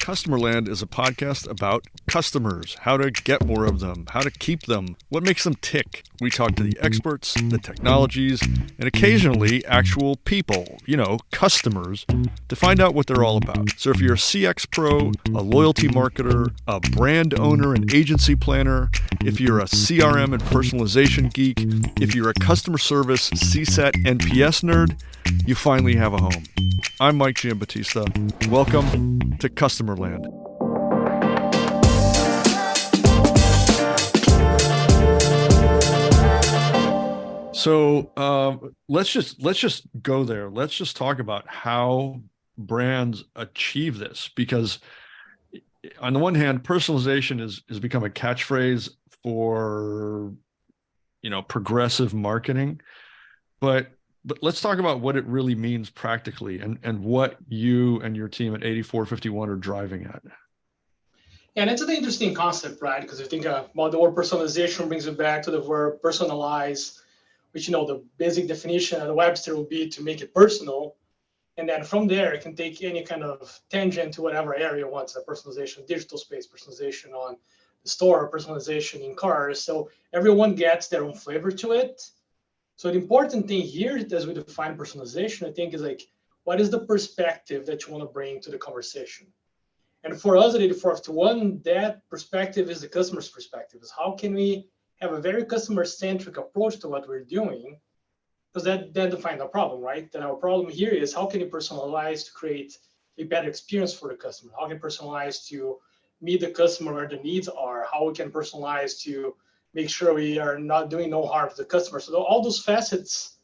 Customerland is a podcast about customers, how to get more of them, how to keep them, what makes them tick. We talk to the experts, the technologies, and occasionally actual people, customers, to find out what they're all about. So if you're a CX pro, a loyalty marketer, a brand owner, an agency planner, if you're a CRM and personalization geek, if you're a customer service, CSAT, NPS nerd, you finally have a home. I'm Mike Giambattista. Welcome to Customerland. So let's just go there. Let's just talk about how brands achieve this, because on the one hand, personalization has become a catchphrase for progressive marketing, but let's talk about what it really means practically and what you and your team at 84.51 are driving at. Yeah, and it's an interesting concept, right? Because you think about the word personalization brings you back to the verb personalize, which, the basic definition of the Webster would be to make it personal. And then from there, it can take any kind of tangent to whatever area it wants, personalization, digital space, personalization on the store, personalization in cars. So everyone gets their own flavor to it. So the important thing here, as we define personalization, I think, is what is the perspective that you want to bring to the conversation? And for us at 84.51, that perspective is the customer's perspective. Is how can we have a very customer-centric approach to what we're doing? Because that defines the problem, right? Then our problem here is how can you personalize to create a better experience for the customer? How can you personalize to meet the customer where the needs are? How we can personalize to make sure we are not doing no harm to the customer. So all those facets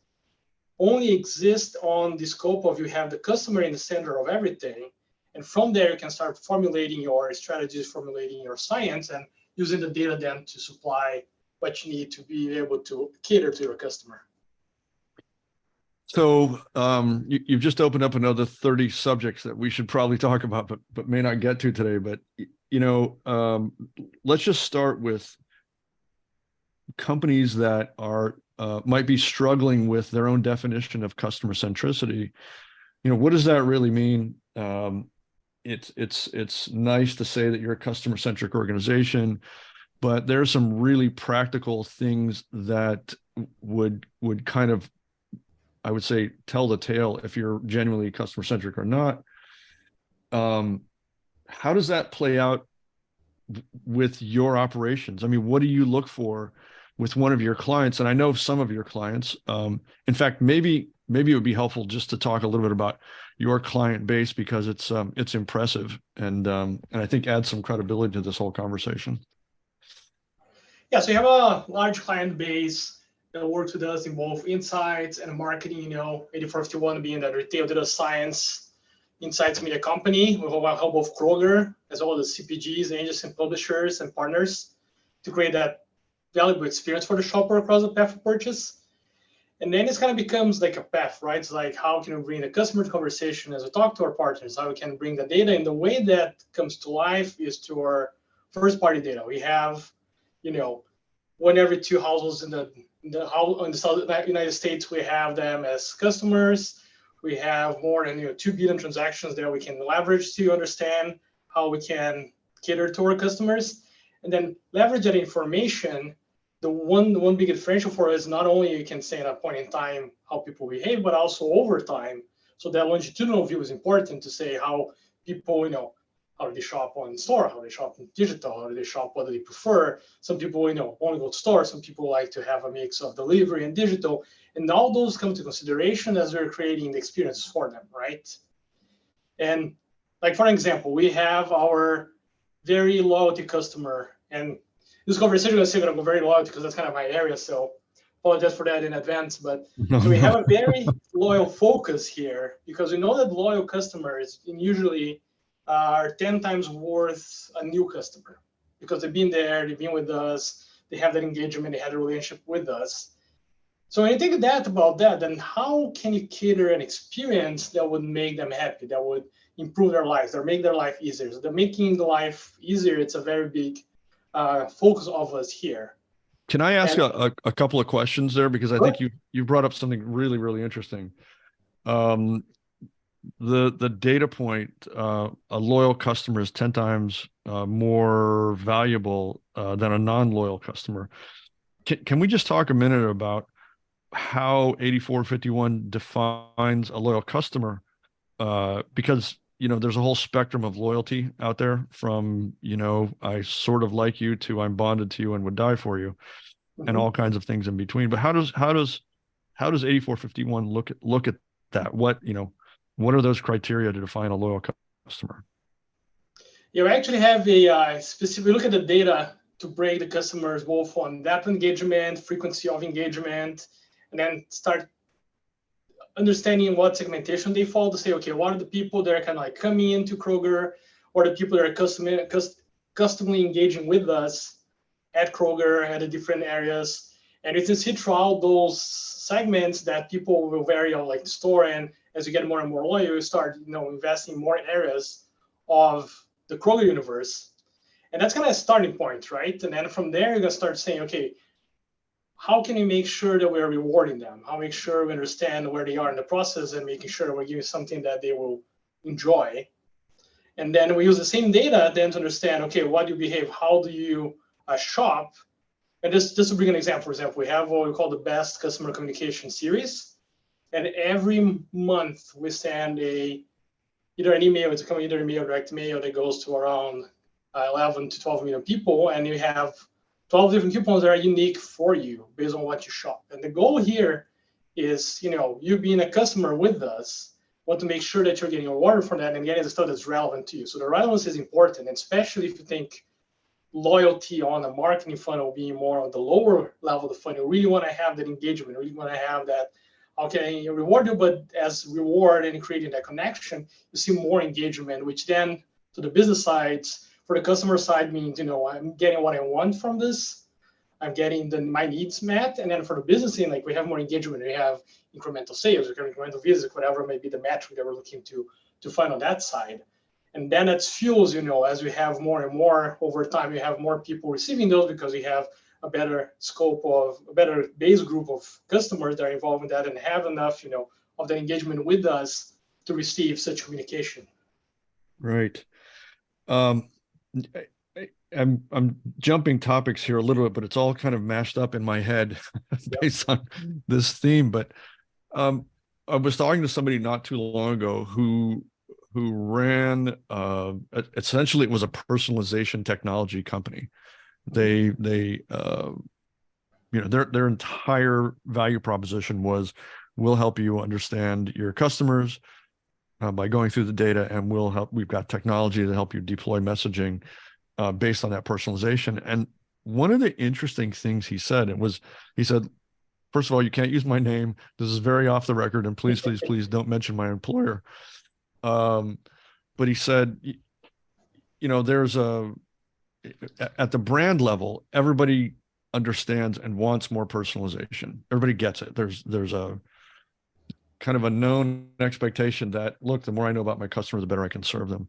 only exist on the scope of you have the customer in the center of everything. And from there, you can start formulating your strategies, formulating your science, and using the data then to supply what you need to be able to cater to your customer. So you've just opened up another 30 subjects that we should probably talk about, but may not get to today. But, let's just start with companies that are might be struggling with their own definition of customer centricity. What does that really mean? It's nice to say that you're a customer centric organization, but there are some really practical things that would kind of, I would say, tell the tale if you're genuinely customer centric or not. How does that play out with your operations? I mean, what do you look for with one of your clients? And I know some of your clients, in fact, maybe it would be helpful just to talk a little bit about your client base, because it's impressive and I think adds some credibility to this whole conversation. Yeah, so you have a large client base that works with us in both insights and marketing. 84.51 being that retail data science insights media company. We have a hub of Kroger as well as CPGs, agents and publishers and partners to create that valuable experience for the shopper across the path of purchase. And then it kind of becomes like a path, right? It's like, how can we bring the customer to conversation as we talk to our partners? How we can bring the data, and the way that comes to life is through our first party data. We have, one every two households in the United States, we have them as customers. We have more than 2 billion transactions that we can leverage to understand how we can cater to our customers, and then leverage that information. The one big differential for us, not only you can say at a point in time how people behave, but also over time. So that longitudinal view is important to say how people, how do they shop on store, how they shop in digital, how do they shop, what do they prefer. Some people, only go to store. Some people like to have a mix of delivery and digital. And all those come to consideration as we're creating the experience for them, right? And for example, we have our very loyalty customer, and this conversation is going to go very loyalty because that's kind of my area, so apologize for that in advance. But so we have a very loyal focus here, because we know that loyal customers usually are 10 times worth a new customer, because they've been there, they've been with us, they have that engagement, they had a relationship with us. So when you think about that, then how can you cater an experience that would make them happy, that would improve their lives, that make their life easier? So the making the life easier, it's a very big focus of us here. Can I ask a couple of questions there? Because I think you brought up something really, really interesting. the data point, a loyal customer is 10 times more valuable than a non-loyal customer. Can we just talk a minute about how 84.51 defines a loyal customer? Because there's a whole spectrum of loyalty out there, from I sort of like you to I'm bonded to you and would die for you, and Mhm. all kinds of things in between. But how does 84.51 look at that? What are those criteria to define a loyal customer? Yeah, we actually have a specific, we look at the data to break the customers both on depth of engagement, frequency of engagement, and then start understanding what segmentation they fall to say, okay, what are the people that are kind of like coming into Kroger, or the people that are customly engaging with us at Kroger at the different areas. And we can see throughout those segments that people will vary on like the store. And as you get more and more loyal, you start, investing more in areas of the Kroger universe. And that's kind of a starting point, right? And then from there, you're gonna start saying, okay, how can we make sure that we're rewarding them? How make sure we understand where they are in the process and making sure that we're giving something that they will enjoy. And then we use the same data then to understand, okay, what do you behave? How do you shop? And just to bring an example, for example, we have what we call the best customer communication series. And every month we send either an email, it's coming either email, direct mail that goes to around 11 to 12 million people. And you have 12 different coupons that are unique for you based on what you shop. And the goal here is, you being a customer with us, want to make sure that you're getting a reward from that and getting the stuff that's relevant to you. So the relevance is important, especially if you think loyalty on a marketing funnel being more on the lower level of the funnel. You really want to have that engagement. You really want to have that, okay, you reward you, but as reward and creating that connection, you see more engagement, which then to the business sides, for the customer side means, I'm getting what I want from this. I'm getting my needs met. And then for the business end, like we have more engagement, we have incremental sales, or incremental visits, whatever may be the metric that we're looking to find on that side. And then it fuels, as we have more and more over time, we have more people receiving those because we have a better a better base group of customers that are involved in that and have enough, of the engagement with us to receive such communication. Right. Um, I'm jumping topics here a little bit, but it's all kind of mashed up in my head Yep. based on this theme. But um, I was talking to somebody not too long ago who ran essentially it was a personalization technology company. They their entire value proposition was, we'll help you understand your customers by going through the data, and we've got technology to help you deploy messaging based on that personalization. And one of the interesting things he said, first of all, you can't use my name. This is very off the record, and please, please, please don't mention my employer. Um, but he said, there's at the brand level, everybody understands and wants more personalization. Everybody gets it. There's a kind of a known expectation that, look, the more I know about my customer, the better I can serve them.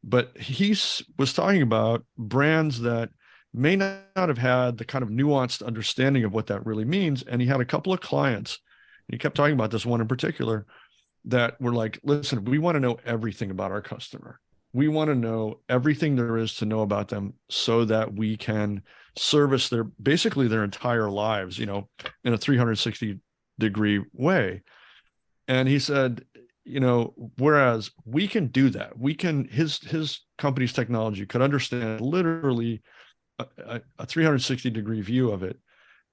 But he was talking about brands that may not have had the kind of nuanced understanding of what that really means. And he had a couple of clients, and he kept talking about this one in particular, that were like, listen, we want to know everything about our customer. We want to know everything there is to know about them so that we can service basically their entire lives, in a 360-degree way. And he said, whereas we can do that, his company's technology could understand literally a 360-degree view of it.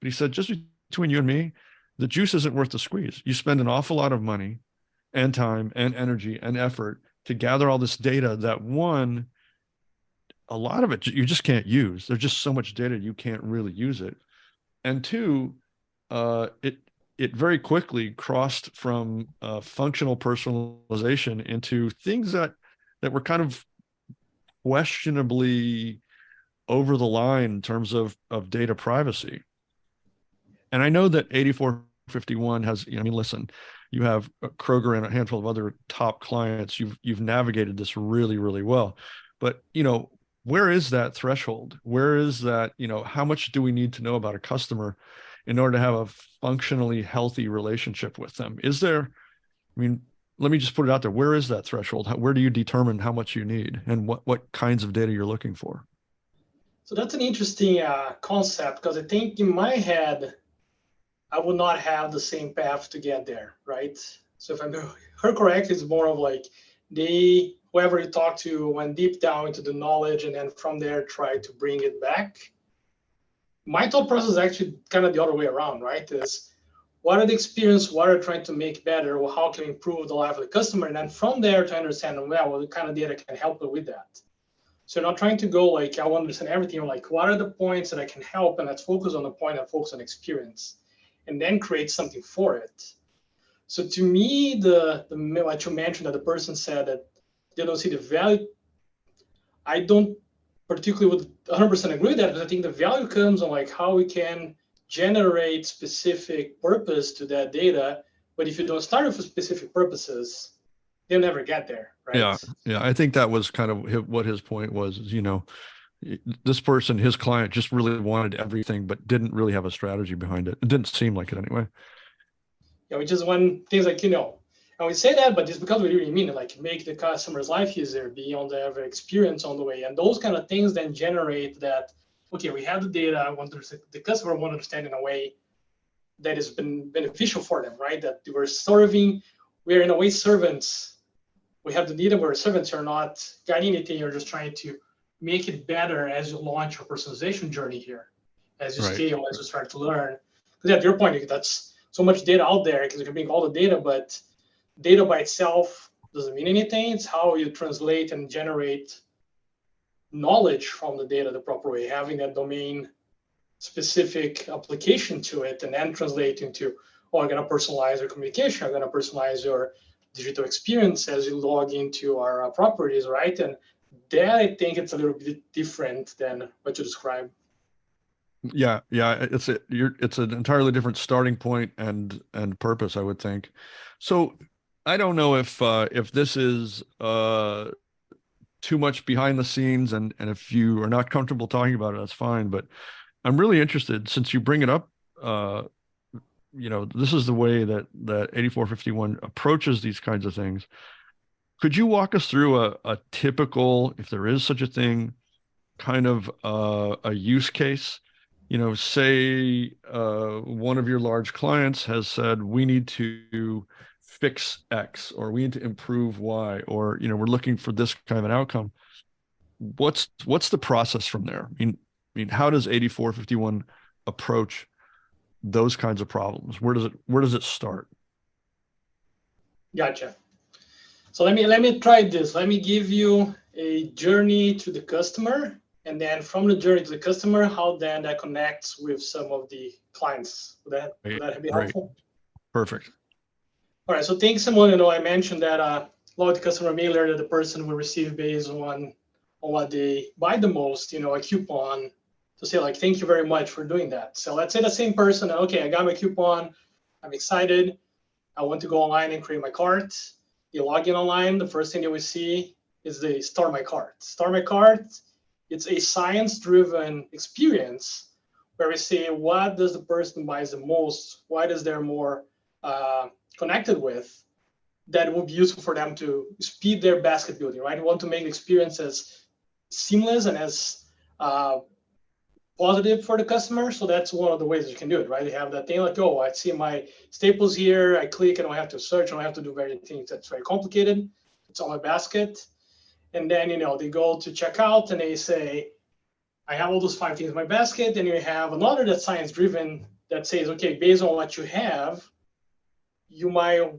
But he said, just between you and me, the juice isn't worth the squeeze. You spend an awful lot of money and time and energy and effort to gather all this data that, one, a lot of it you just can't use. There's just so much data you can't really use it. And two, it very quickly crossed from functional personalization into things that were kind of questionably over the line in terms of data privacy. And I know that 84.51 has, listen, you have Kroger and a handful of other top clients. You've navigated this really, really well. But, where is that threshold? Where is that, how much do we need to know about a customer in order to have a functionally healthy relationship with them? Is there, I mean, let me just put it out there. Where is that threshold? Where do you determine how much you need and what kinds of data you're looking for? So that's an interesting concept, because I think in my head, I would not have the same path to get there, right? So if I'm her correct, it's more of like whoever you talk to went deep down into the knowledge and then from there try to bring it back. My thought process is actually kind of the other way around, right? Is what are the experience, what are trying to make better, or how can we improve the life of the customer? And then from there to understand, well, what kind of data can help with that. So not trying to go like, I want to understand everything, like what are the points that I can help, and let's focus on the point and focus on experience, and then create something for it. So to me, the what you mentioned that the person said that they don't see the value, I don't particularly would 100% agree with that, because I think the value comes on like how we can generate specific purpose to that data. But if you don't start with specific purposes, you'll never get there, right? Yeah. I think that was kind of what his point was, is, this person, his client, just really wanted everything, but didn't really have a strategy behind it. It didn't seem like it anyway. Yeah, which is when things like, and we say that, but it's because we really mean it, like make the customer's life easier beyond their experience on the way. And those kind of things then generate that, okay, we have the data, the customer want to understand in a way that has been beneficial for them, right? That we're in a way servants. We have the data, we're servants, you're not guiding anything, you're just trying to make it better as you launch your personalization journey here, as you scale, as you start to learn. Because at your point, that's so much data out there, because you can bring all the data, but data by itself doesn't mean anything. It's how you translate and generate knowledge from the data the proper way, having that domain specific application to it, and then translate into, oh, I'm going to personalize your communication, I'm going to personalize your digital experience as you log into our properties, right? And that, I think it's a little bit different than what you described. Yeah, it's an entirely different starting point and purpose, I would think. So I don't know if this is too much behind the scenes, and if you are not comfortable talking about it, that's fine. But I'm really interested, since you bring it up. This is the way that 84.51 approaches these kinds of things. Could you walk us through a typical, if there is such a thing, kind of a use case? Say one of your large clients has said, we need to fix X, or we need to improve Y, or we're looking for this kind of an outcome. What's the process from there? I mean, how does 84.51 approach those kinds of problems? Where does it start? Gotcha. So let me try this. Let me give you a journey to the customer, and then from the journey to the customer, how then that connects with some of the clients. Would that be helpful? Perfect. All right. So think someone, I mentioned that loyalty customer mailer that the person will receive based on what they buy the most, a coupon to say like, thank you very much for doing that. So let's say the same person, okay, I got my coupon, I'm excited, I want to go online and create my cart. You log in online, the first thing that we see is the Start My Cart. Start My Cart, it's a science-driven experience where we say, what does the person buys the most? What is they're more connected with that will be useful for them to speed their basket building, right? We want to make the experience as seamless and as positive for the customer. So that's one of the ways you can do it, right? You have that thing like, oh, I see my staples here. I click, I don't have to search. I don't have to do very things that's very complicated. It's on my basket. And then, they go to checkout and they say, I have all those 5 things in my basket. Then you have another that's science driven that says, okay, based on what you have, you might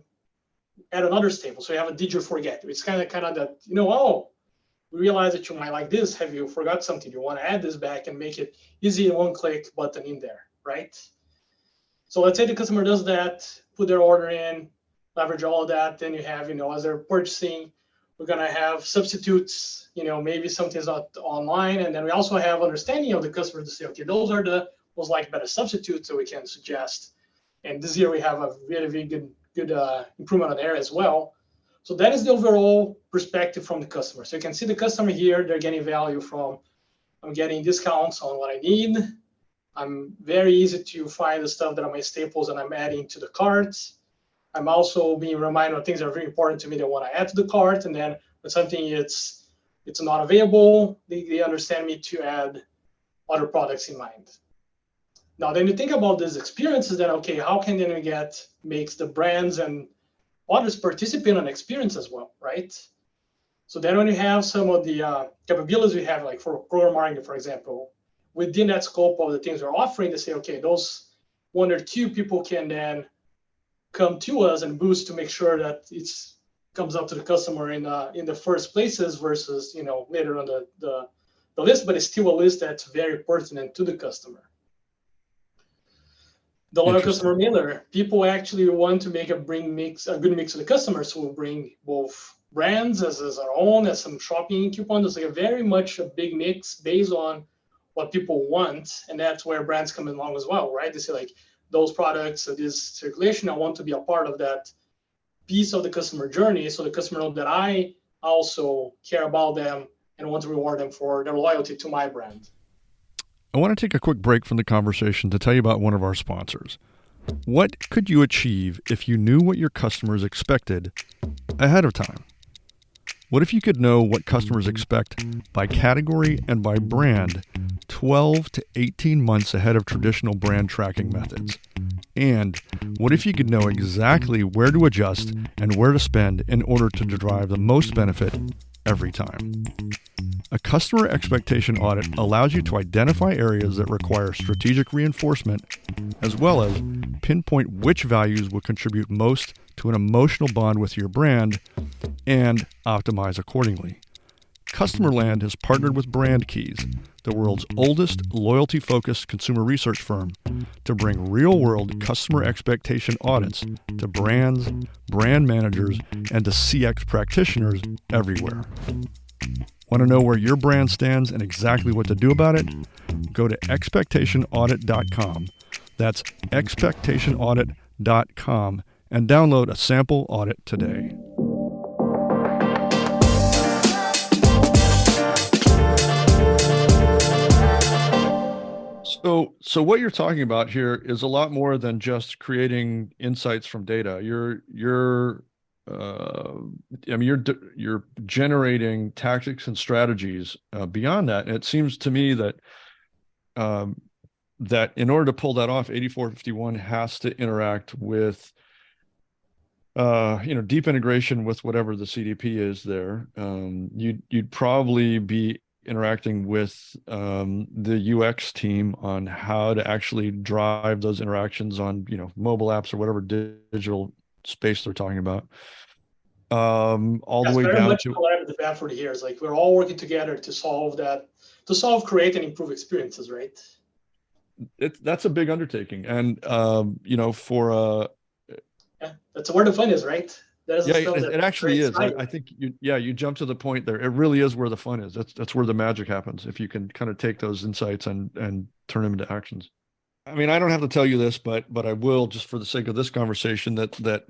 add another staple. So you have a did you forget? It's kind of that, oh, we realize that you might like this. Have you forgot something? You want to add this back and make it easy, one click button in there, right? So let's say the customer does that, put their order in, leverage all of that. Then you have, as they're purchasing, we're going to have substitutes, maybe something's not online. And then we also have understanding of the customer to say, okay, those are the most like better substitutes that we can suggest. And this year we have a really, really good improvement on there as well. So that is the overall perspective from the customer. So you can see the customer here, they're getting value from, I'm getting discounts on what I need. I'm very easy to find the stuff that are my staples and I'm adding to the carts. I'm also being reminded of things that are very important to me that I want to add to the cart. And then when something it's not available, they understand me to add other products in mind. Now, then you think about these experiences, then okay, how can then we makes the brands and others participate on experience as well, right? So then when you have some of the capabilities we have, like for program marketing, for example, within that scope of the things we're offering, to say, okay, those one or two people can then come to us and boost to make sure that it's comes up to the customer in the first places versus later on the list, but it's still a list that's very pertinent to the customer. The loyal customer mailer, people actually want to make a good mix to the customer, so we'll bring both brands as our own, as some shopping coupons. It's like very much a big mix based on what people want, and that's where brands come along as well, right? They say like those products, this circulation, I want to be a part of that piece of the customer journey, so the customer knows that I also care about them and want to reward them for their loyalty to my brand. I want to take a quick break from the conversation to tell you about one of our sponsors. What could you achieve if you knew what your customers expected ahead of time? What if you could know what customers expect by category and by brand 12 to 18 months ahead of traditional brand tracking methods? And what if you could know exactly where to adjust and where to spend in order to drive the most benefit every time? A customer expectation audit allows you to identify areas that require strategic reinforcement, as well as pinpoint which values will contribute most to an emotional bond with your brand and optimize accordingly. Customerland has partnered with Brand Keys, the world's oldest loyalty-focused consumer research firm, to bring real-world customer expectation audits to brands, brand managers, and to CX practitioners everywhere. Want to know where your brand stands and exactly what to do about it? Go to expectationaudit.com. That's expectationaudit.com and download a sample audit today. So what you're talking about here is a lot more than just creating insights from data. You're generating tactics and strategies beyond that. And it seems to me that that in order to pull that off, 84.51 has to interact with deep integration with whatever the CDP is there. You'd probably be interacting with the UX team on how to actually drive those interactions on mobile apps or whatever digital space they're talking about. All the way very down much to collaborative effort here. It's like we're all working together to solve, create, and improve experiences, right? That's a big undertaking, and that's where the fun is, right? It actually is. I think you jump to the point there. It really is where the fun is. That's where the magic happens. If you can kind of take those insights and turn them into actions. I mean, I don't have to tell you this, but I will, just for the sake of this conversation, that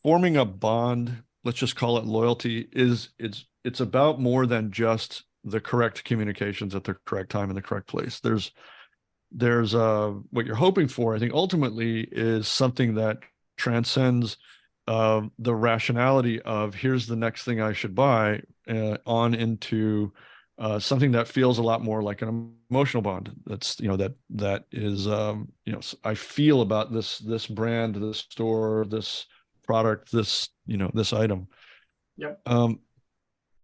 forming a bond, let's just call it loyalty, it's about more than just the correct communications at the correct time in the correct place. There's what you're hoping for, I think, ultimately is something that transcends the rationality of here's the next thing I should buy on into something that feels a lot more like an emotional bond. That's that is I feel about this brand, this store, this product, this item. Yep.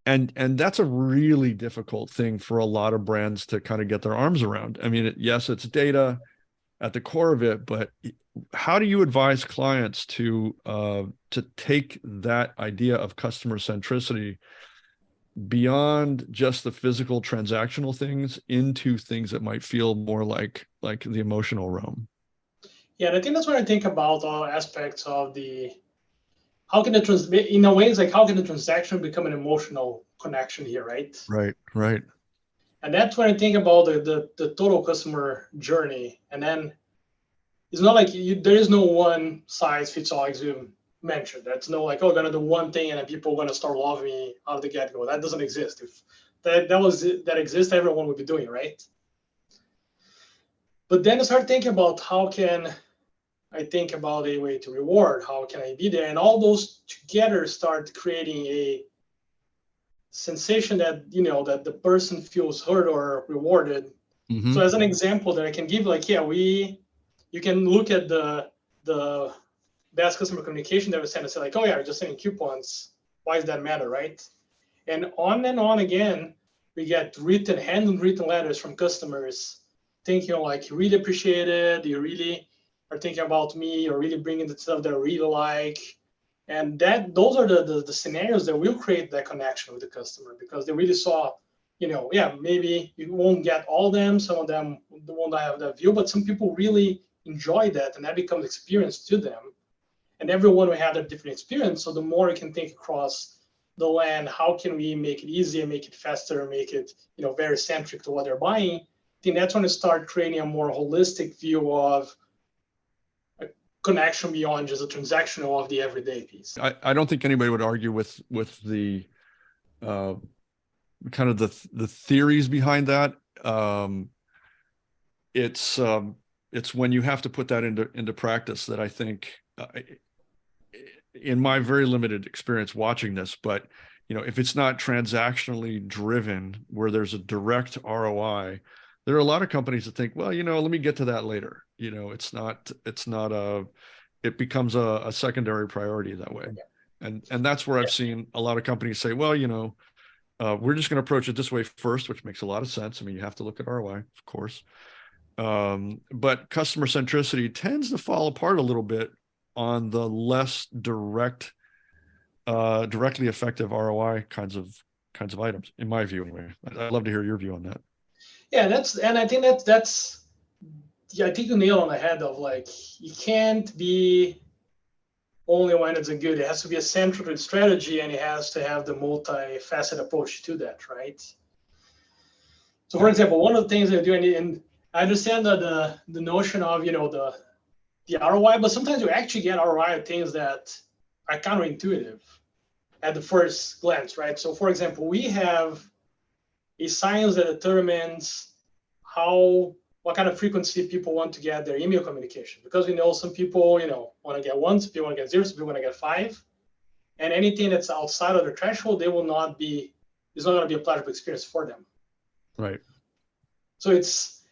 And that's a really difficult thing for a lot of brands to kind of get their arms around. I mean, yes, it's data at the core of it, but how do you advise clients to take that idea of customer centricity beyond just the physical transactional things into things that might feel more like the emotional realm? Yeah, and I think that's when I think about all aspects of how can the transaction become an emotional connection here, right? Right. And that's when I think about the total customer journey. And then it's not like there is no one size fits all, as you mentioned. That's no like, gonna do one thing and then people are gonna start loving me out of the get-go. That doesn't exist. If that exists, everyone would be doing it, right? But then I start thinking about how can I think about a way to reward. How can I be there? And all those together start creating a sensation that, that the person feels heard or rewarded. Mm-hmm. So as an example that I can give, like, you can look at the best customer communication that we send and say like, oh yeah, we're just sending coupons. Why does that matter, right? And on again, we get handwritten letters from customers thinking like, you really appreciate it, you really are thinking about me, you're really bringing the stuff that I really like. And those are the scenarios that will create that connection with the customer, because they really saw, maybe you won't get all of them, some of them won't have that view, but some people really enjoy that, and that becomes experience to them. And everyone will have a different experience. So the more you can think across the land, how can we make it easier, make it faster, make it very centric to what they're buying? I think that's when you start creating a more holistic view of a connection beyond just a transactional of the everyday piece. I don't think anybody would argue with the kind of the theories behind that. It's when you have to put that into practice that I think, in my very limited experience watching this, but if it's not transactionally driven, where there's a direct ROI, there are a lot of companies that think, well, let me get to that later. It becomes a secondary priority that way. And that's where I've seen a lot of companies say, well, we're just going to approach it this way first, which makes a lot of sense. I mean, you have to look at ROI, of course. But customer centricity tends to fall apart a little bit on the less directly effective ROI kinds of items, in my view, anyway. I'd love to hear your view on that. Yeah, I think that's I think you nail on the head of like, you can't be only when it's a good. It has to be a central strategy, and it has to have the multifaceted approach to that, right? So, for example, one of the things they're doing, and I understand that the notion of the ROI, but sometimes you actually get ROI of things that are counterintuitive at the first glance, right? So, for example, we have a science that determines what kind of frequency people want to get their email communication, because we know some people want to get 1, some people want to get 0, some people want to get 5, and anything that's outside of the threshold, it's not going to be a pleasurable experience for them. Right. So it's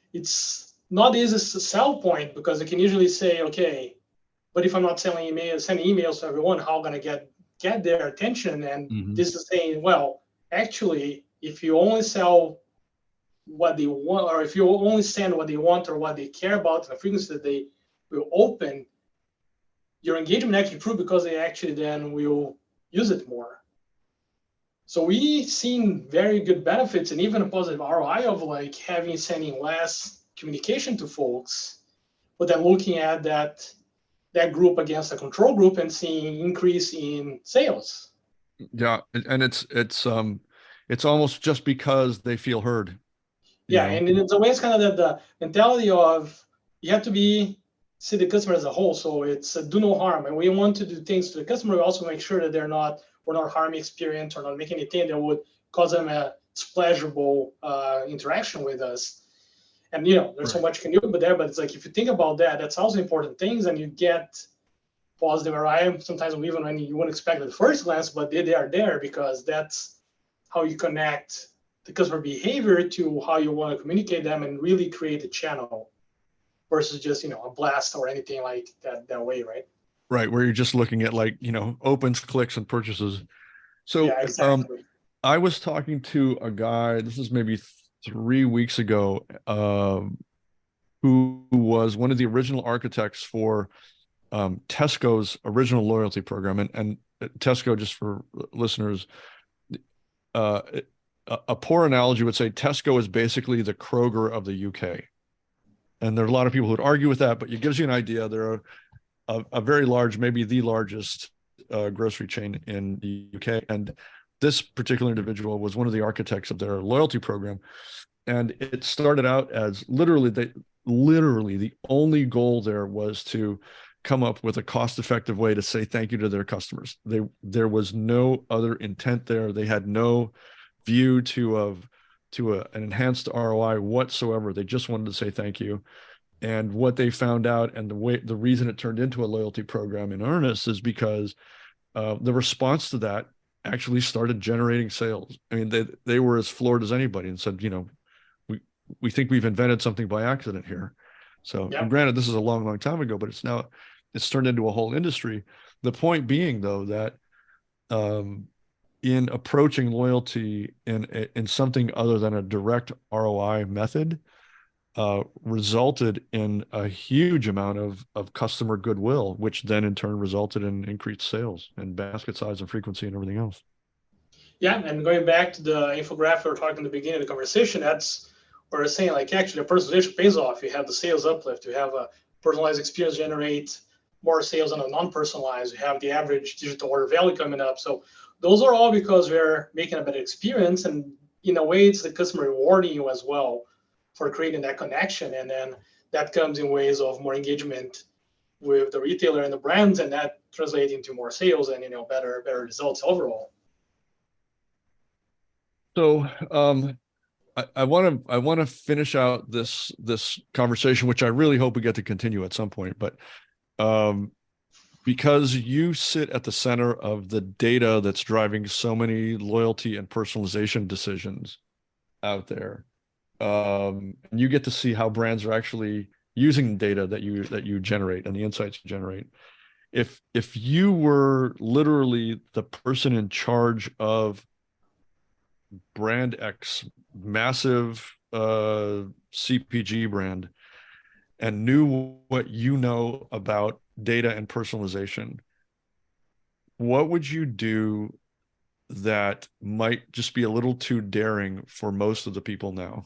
not easy to sell point, because you can usually say, okay, but if I'm not sending emails to everyone, how am I going to get their attention? And this is saying, well, actually, if you only sell what they want, or if you only send what they want or what they care about, the frequency that they will open, your engagement actually improve, because they actually then will use it more. So we've seen very good benefits and even a positive ROI of like sending less communication to folks, but then looking at that group against a control group and seeing increase in sales. Yeah, and it's almost just because they feel heard. Yeah, and in a way, it's kind of the mentality of, you have to see the customer as a whole. So it's do no harm, and we want to do things to the customer. We also make sure that we're not harming experience or not making anything that would cause them a pleasurable interaction with us. And there's so much you can do with there, but it's like, if you think about that, that's also important things, and you get positive ROI sometimes even when you wouldn't expect at first glance, but they are there because that's how you connect the customer behavior to how you want to communicate them and really create a channel versus just a blast or anything like that way, right? Right, where you're just looking at like opens, clicks, and purchases. So yeah, exactly. I was talking to a guy, this is maybe 3 weeks ago, who was one of the original architects for Tesco's original loyalty program. And Tesco, just for listeners, a poor analogy would say Tesco is basically the Kroger of the UK. And there are a lot of people who would argue with that, but it gives you an idea. They're a very large, maybe the largest grocery chain in the UK. And this particular individual was one of the architects of their loyalty program. And it started out as literally the only goal there was to come up with a cost-effective way to say thank you to their customers. There was no other intent there. They had no view to an enhanced ROI whatsoever. They just wanted to say thank you. And what they found out, and the reason it turned into a loyalty program in earnest, is because the response to that actually started generating sales. I mean, they were as floored as anybody and said, we we think we've invented something by accident here. So, and Yeah. granted, this is a long, long time ago, but it's turned into a whole industry. The point being, though, that um, in approaching loyalty in something other than a direct ROI method, resulted in a huge amount of customer goodwill, which then in turn resulted in increased sales and basket size and frequency and everything else. Yeah, and going back to the infographic we were talking at the beginning of the conversation, that's where we're saying like actually the personalization pays off. You have the sales uplift, you have a personalized experience generate more sales on a non-personalized, you have the average digital order value coming up. So those are all because we're making a better experience, and in a way it's the customer rewarding you as well for creating that connection. And then that comes in ways of more engagement with the retailer and the brands, and that translates into more sales and better results overall. So I want to finish out this conversation, which I really hope we get to continue at some point. But um, because you sit at the center of the data that's driving so many loyalty and personalization decisions out there, and you get to see how brands are actually using data that you generate and the insights you generate. If you were literally the person in charge of brand X, massive CPG brand, and knew what you know about data and personalization, what would you do that might just be a little too daring for most of the people now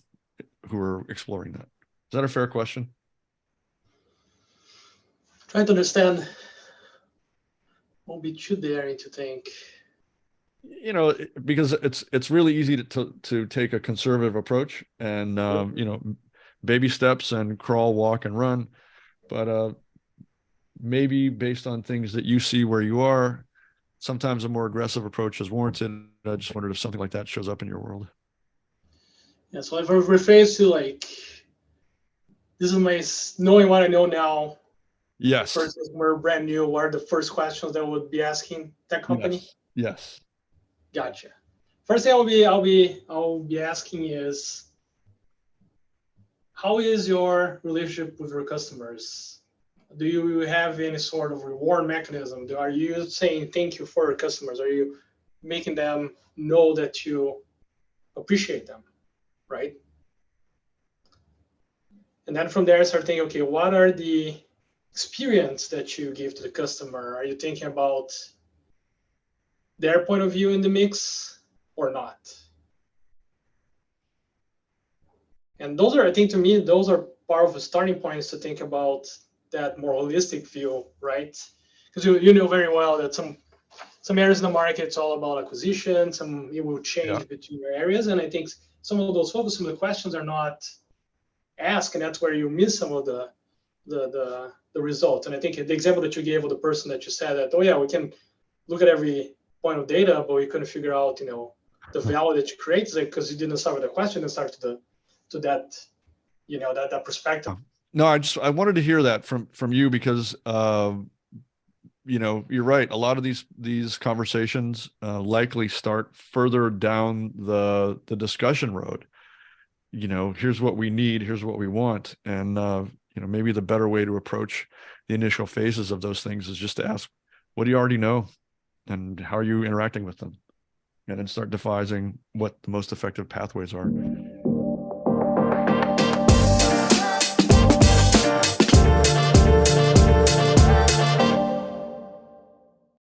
who are exploring that? Is that a fair question? Trying to understand, won't be too daring to think. Because it's really easy to take a conservative approach and baby steps and crawl, walk, and run. But maybe based on things that you see where you are, sometimes a more aggressive approach is warranted. I just wondered if something like that shows up in your world. Yeah, so if I rephrase to like, this is my knowing what I know now. Yes. Versus we're brand new. What are the first questions that I would be asking that company? Yes. Yes. Gotcha. First thing I'll be asking is, how is your relationship with your customers? Do you have any sort of reward mechanism? Are you saying thank you for your customers? Are you making them know that you appreciate them, right? And then from there, start thinking, okay, what are the experience that you give to the customer? Are you thinking about their point of view in the mix or not? And those are, I think, to me, those are part of the starting points to think about that more holistic view, right? Because you know very well that some areas in the market it's all about acquisition, some it will Yeah. change between your areas, and I think some of those focus, some of the questions are not asked, and that's where you miss some of the results. And I think the example that you gave of the person that you said that, oh yeah, we can look at every point of data, but we couldn't figure out, the value that you create, because you didn't start with a question and start to that, that perspective. No, I wanted to hear that from you because you're right. A lot of these conversations likely start further down the discussion road. Here's what we need, here's what we want, and maybe the better way to approach the initial phases of those things is just to ask, what do you already know, and how are you interacting with them, and then start devising what the most effective pathways are.